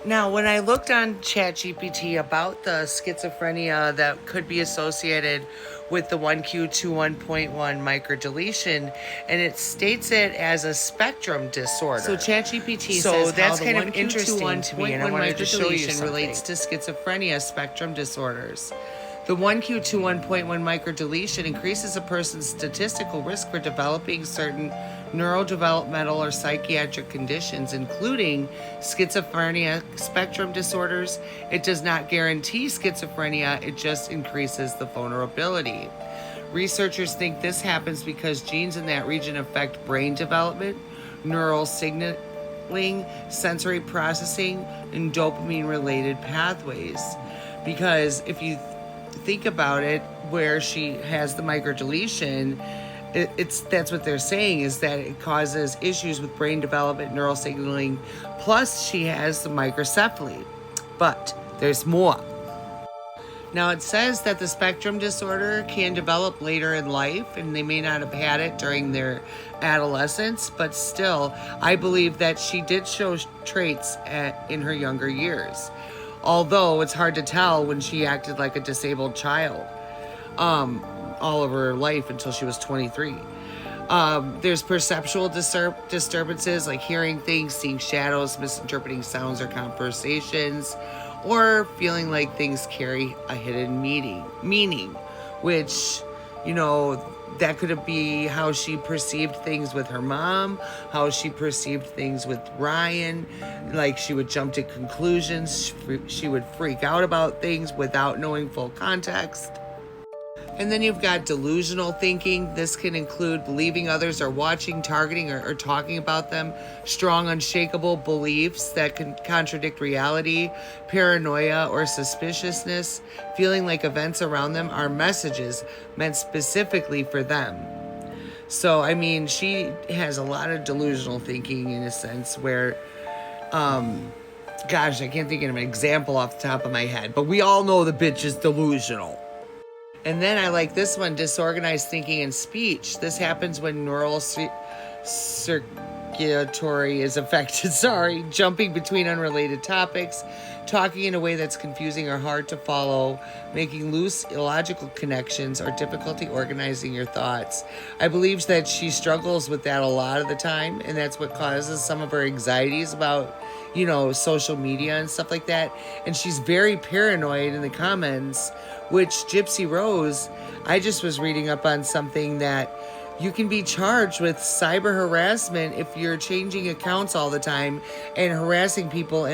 Now, when I looked on ChatGPT about the schizophrenia that could be associated with the 1Q21.1 microdeletion, and it states it as a spectrum disorder. So ChatGPT says that's kind of interesting to me, and I wanted to show you something. Relates to schizophrenia spectrum disorders. The 1Q21.1 microdeletion increases a person's statistical risk for developing certain neurodevelopmental or psychiatric conditions, including schizophrenia spectrum disorders. It does not guarantee schizophrenia, it just increases the vulnerability. Researchers think this happens because genes in that region affect brain development, neural signaling, sensory processing, and dopamine-related pathways. Because if you think about it, where she has the microdeletion, that's what they're saying, is that it causes issues with brain development, neural signaling, plus she has the microcephaly. But there's more. Now, it says that the spectrum disorder can develop later in life, and they may not have had it during their adolescence, but still, I believe that she did show traits in her younger years. Although it's hard to tell when she acted like a disabled child all of her life until she was 23. There's perceptual disturbances like hearing things, seeing shadows, misinterpreting sounds or conversations, or feeling like things carry a hidden meaning, which, that could be how she perceived things with her mom, how she perceived things with Ryan. Like, she would jump to conclusions, she would freak out about things without knowing full context. And then you've got delusional thinking. This can include believing others are watching, targeting, or talking about them. Strong, unshakable beliefs that can contradict reality. Paranoia or suspiciousness. Feeling like events around them are messages meant specifically for them. So, she has a lot of delusional thinking in a sense where, gosh, I can't think of an example off the top of my head, but we all know the bitch is delusional. And then I like this one, disorganized thinking and speech. This happens when neural circulatory is affected, jumping between unrelated topics, talking in a way that's confusing or hard to follow, making loose, illogical connections, or difficulty organizing your thoughts. I believe that she struggles with that a lot of the time, and that's what causes some of her anxieties about, social media and stuff like that. And she's very paranoid in the comments, which Gypsy Rose, I just was reading up on something that you can be charged with cyber harassment if you're changing accounts all the time and harassing people and